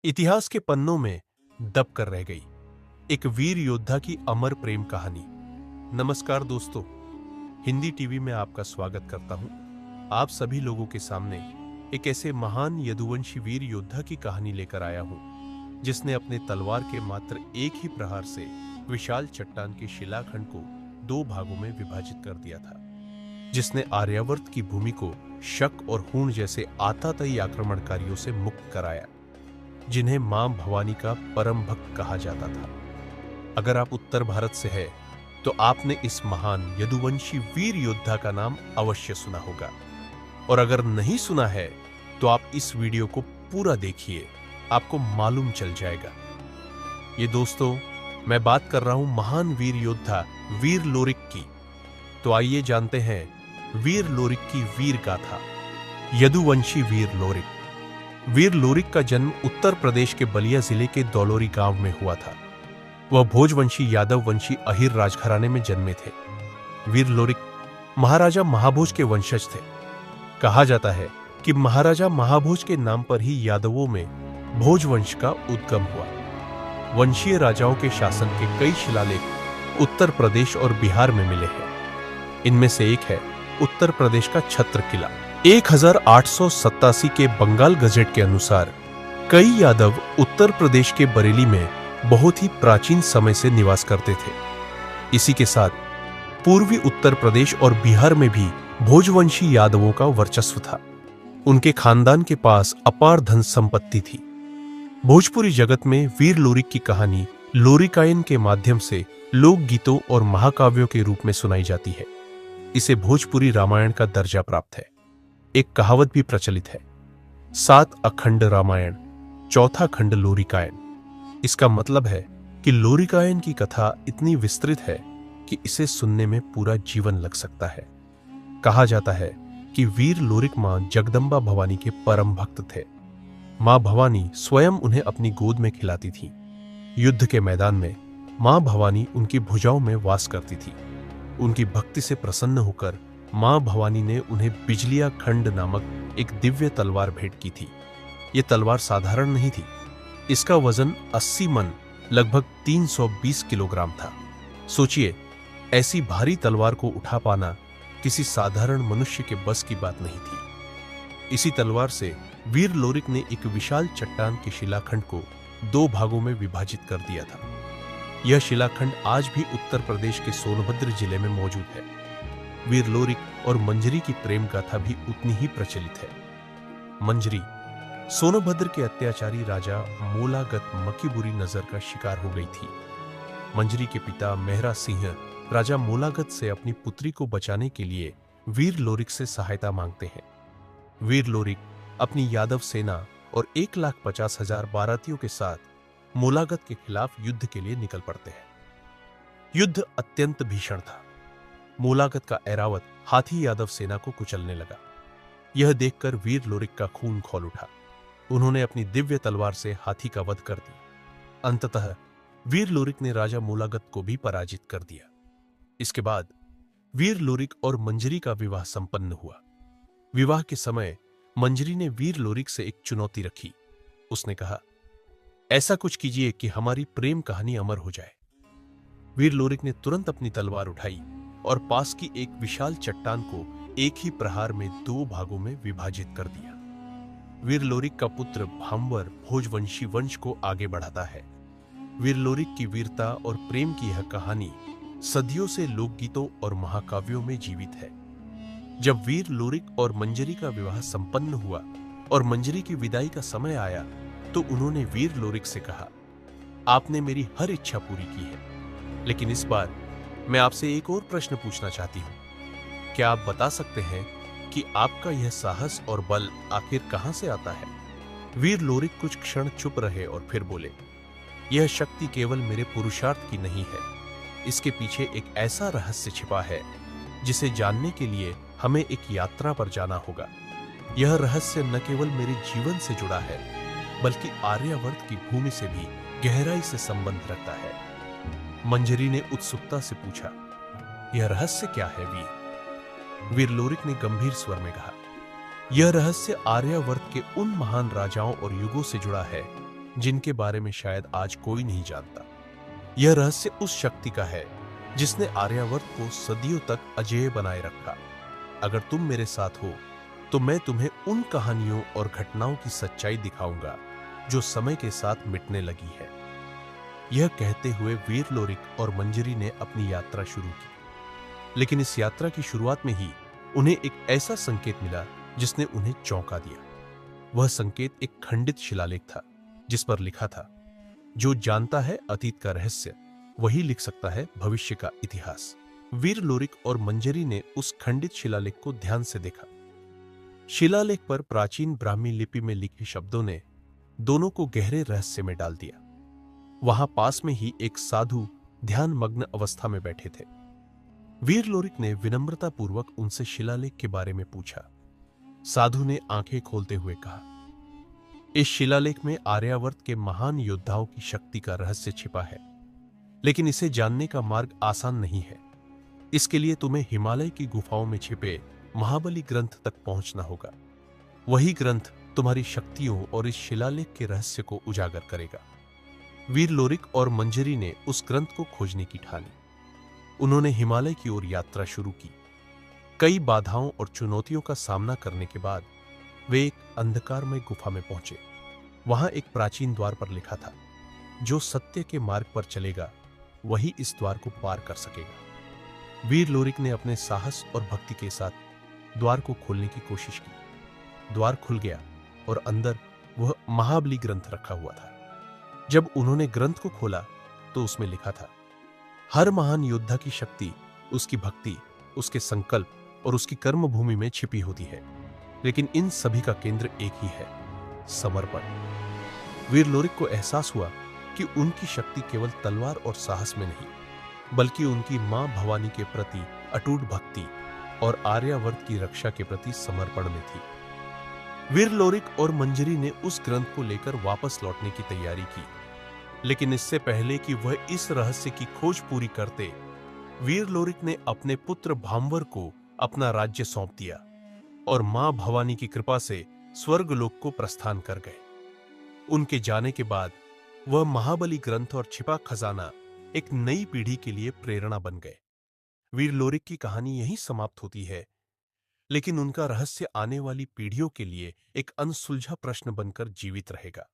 इतिहास के पन्नों में दब कर रह गई एक वीर योद्धा की अमर प्रेम कहानी। नमस्कार दोस्तों, हिंदी टीवी में आपका स्वागत करता हूं। आप सभी लोगों के सामने एक ऐसे महान यदुवंशी वीर योद्धा की कहानी लेकर आया हूं, जिसने अपने तलवार के मात्र एक ही प्रहार से विशाल चट्टान के शिलाखंड को 2 भागों में विभाजित कर दिया था, जिसने आर्यावर्त की भूमि को शक और हूण जैसे आताताई आक्रमणकारियों से मुक्त कराया, जिन्हें मां भवानी का परम भक्त कहा जाता था। अगर आप उत्तर भारत से हैं, तो आपने इस महान यदुवंशी वीर योद्धा का नाम अवश्य सुना होगा, और अगर नहीं सुना है तो आप इस वीडियो को पूरा देखिए, आपको मालूम चल जाएगा। ये दोस्तों, मैं बात कर रहा हूं महान वीर योद्धा वीर लोरिक की। तो आइए जानते हैं वीर लोरिक की वीर गाथा। यदुवंशी वीर लोरिक। वीर लोरिक का जन्म उत्तर प्रदेश के बलिया जिले के दौलोरी गांव में हुआ था। वह भोजवंशी यादव वंशी अहिर राजघराने में जन्मे थे। वीर लोरिक महाराजा महाभोज के वंशज थे। कहा जाता है कि महाराजा महाभोज के नाम पर ही यादवों में भोजवंश का उद्गम हुआ। वंशीय राजाओं के शासन के कई शिलालेख उत्तर प्रदेश और बिहार में मिले हैं। इनमें से एक है उत्तर प्रदेश का छत्र किला। 1887 के बंगाल गजेट के अनुसार कई यादव उत्तर प्रदेश के बरेली में बहुत ही प्राचीन समय से निवास करते थे। इसी के साथ पूर्वी उत्तर प्रदेश और बिहार में भी भोजवंशी यादवों का वर्चस्व था। उनके खानदान के पास अपार धन संपत्ति थी। भोजपुरी जगत में वीर लोरिक की कहानी लोरिकायन के माध्यम से लोकगीतों और महाकाव्यों के रूप में सुनाई जाती है। इसे भोजपुरी रामायण का दर्जा प्राप्त है। एक कहावत भी प्रचलित है, 7 अखंड रामायण, चौथा खंड लोरिकायन। इसका मतलब है कि लोरिकायन की कथा इतनी विस्तृत है कि इसे सुनने में पूरा जीवन लग सकता है। कहा जाता है कि वीर लोरिक मां जगदंबा भवानी के परम भक्त थे। मां भवानी स्वयं उन्हें अपनी गोद में खिलाती थी। युद्ध के मैदान में मां भवानी उनकी भुजाओं में वास करती थी। उनकी भक्ति से प्रसन्न होकर मां भवानी ने उन्हें बिजलिया खंड नामक एक दिव्य तलवार भेंट की थी। यह तलवार साधारण नहीं थी। इसका वजन 80 मन लगभग 320 किलोग्राम था। सोचिए, ऐसी भारी तलवार को उठा पाना किसी साधारण मनुष्य के बस की बात नहीं थी। इसी तलवार से वीर लोरिक ने एक विशाल चट्टान के शिलाखंड को 2 भागों में विभाजित कर दिया था। यह शिलाखंड आज भी उत्तर प्रदेश के सोनभद्र जिले में मौजूद है। वीर लोरिक और मंजरी की प्रेम गाथा भी उतनी ही प्रचलित है। मंजरी सोनभद्र के अत्याचारी राजा मोलागत मकीबुरी नजर का शिकार हो गई थी। मंजरी के पिता मेहरा सिंह राजा मोलागत से अपनी पुत्री को बचाने के लिए वीर लोरिक से सहायता मांगते हैं। वीर लोरिक अपनी यादव सेना और 1,50,000 बारातियों के साथ मोलागत के खिलाफ युद्ध के लिए निकल पड़ते हैं। युद्ध अत्यंत भीषण था। मोलागत का ऐरावत हाथी यादव सेना को कुचलने लगा। यह देखकर वीर लोरिक का खून खौल उठा। उन्होंने अपनी दिव्य तलवार से हाथी का वध कर दिया। अंततः वीर लोरिक ने राजा मोलागत को भी पराजित कर दिया। इसके बाद वीर लोरिक और मंजरी का विवाह संपन्न हुआ। विवाह के समय मंजरी ने वीर लोरिक से एक चुनौती रखी। उसने कहा, ऐसा कुछ कीजिए कि हमारी प्रेम कहानी अमर हो जाए। वीर लोरिक ने तुरंत अपनी तलवार उठाई और पास की एक विशाल चट्टान को एक ही प्रहार में 2 भागों में विभाजित कर दिया। वीर लोरिक का पुत्र भांवर भोजवंशी वंश को आगे बढ़ाता है। वीर लोरिक की वीरता और प्रेम की यह कहानी सदियों से लोकगीतों और महाकाव्यों में जीवित है। जब वीर लोरिक और मंजरी का विवाह संपन्न हुआ और मंजरी की विदाई का समय आया, तो उन्होंने वीर लोरिक से कहा, आपने मेरी हर इच्छा पूरी की है, लेकिन इस बार मैं आपसे एक और प्रश्न पूछना चाहती हूं। क्या आप बता सकते हैं कि आपका यह साहस और बल आखिर कहां से आता है? वीर लोरिक कुछ क्षण चुप रहे और फिर बोले, यह शक्ति केवल मेरे पुरुषार्थ की नहीं है। इसके पीछे एक ऐसा रहस्य छिपा है जिसे जानने के लिए हमें एक यात्रा पर जाना होगा। यह रहस्य न केवल मेरे जीवन से जुड़ा है, बल्कि आर्यावर्त की भूमि से भी गहराई से संबंध रखता है। मंजरी ने उत्सुकता से पूछा, यह रहस्य क्या है वीर? वीर लोरिक ने गंभीर स्वर में कहा, यह रहस्य आर्यावर्त के उन महान राजाओं और युगों से जुड़ा है जिनके बारे में शायद आज कोई नहीं जानता। यह रहस्य उस शक्ति का है जिसने आर्यावर्त को सदियों तक अजेय बनाए रखा। अगर तुम मेरे साथ हो तो मैं तुम्हें उन कहानियों और घटनाओं की सच्चाई दिखाऊंगा जो समय के साथ मिटने लगी है। यह कहते हुए वीर लोरिक और मंजरी ने अपनी यात्रा शुरू की। लेकिन इस यात्रा की शुरुआत में ही उन्हें एक ऐसा संकेत मिला जिसने उन्हें चौंका दिया। वह संकेत एक खंडित शिलालेख था जिस पर लिखा था, जो जानता है अतीत का रहस्य वही लिख सकता है भविष्य का इतिहास। वीर लोरिक और मंजरी ने उस खंडित शिलालेख को ध्यान से देखा। शिलालेख पर प्राचीन ब्राह्मी लिपि में लिखे शब्दों ने दोनों को गहरे रहस्य में डाल दिया। वहां पास में ही एक साधु ध्यान मग्न अवस्था में बैठे थे। वीर लोरिक ने विनम्रतापूर्वक उनसे शिलालेख के बारे में पूछा। साधु ने आंखें खोलते हुए कहा, इस शिलालेख में आर्यावर्त के महान योद्धाओं की शक्ति का रहस्य छिपा है, लेकिन इसे जानने का मार्ग आसान नहीं है। इसके लिए तुम्हें हिमालय की गुफाओं में छिपे महाबली ग्रंथ तक पहुंचना होगा। वही ग्रंथ तुम्हारी शक्तियों और इस शिलालेख के रहस्य को उजागर करेगा। वीर लोरिक और मंजरी ने उस ग्रंथ को खोजने की ठानी। उन्होंने हिमालय की ओर यात्रा शुरू की। कई बाधाओं और चुनौतियों का सामना करने के बाद वे एक अंधकारमय गुफा में पहुंचे। वहां एक प्राचीन द्वार पर लिखा था, जो सत्य के मार्ग पर चलेगा वही इस द्वार को पार कर सकेगा। वीर लोरिक ने अपने साहस और भक्ति के साथ द्वार को खोलने की कोशिश की। द्वार खुल गया और अंदर वह महाबली ग्रंथ रखा हुआ था। जब उन्होंने ग्रंथ को खोला तो उसमें लिखा था, हर महान योद्धा की शक्ति उसकी भक्ति, उसके संकल्प और उसकी कर्म भूमि में छिपी होती है, लेकिन इन सभी का केंद्र एक ही है, समर्पण। वीर लोरिक को एहसास हुआ कि उनकी शक्ति केवल तलवार और साहस में नहीं, बल्कि उनकी मां भवानी के प्रति अटूट भक्ति और आर्यावर्त की रक्षा के प्रति समर्पण में थी। वीर लोरिक और मंजरी ने उस ग्रंथ को लेकर वापस लौटने की तैयारी की, लेकिन इससे पहले कि वह इस रहस्य की खोज पूरी करते, वीर लोरिक ने अपने पुत्र भाम्वर को अपना राज्य सौंप दिया और मां भवानी की कृपा से स्वर्गलोक को प्रस्थान कर गए। उनके जाने के बाद वह महाबली ग्रंथ और छिपा खजाना एक नई पीढ़ी के लिए प्रेरणा बन गए। वीर लोरिक की कहानी यहीं समाप्त होती है, लेकिन उनका रहस्य आने वाली पीढ़ियों के लिए एक अनसुलझा प्रश्न बनकर जीवित रहेगा।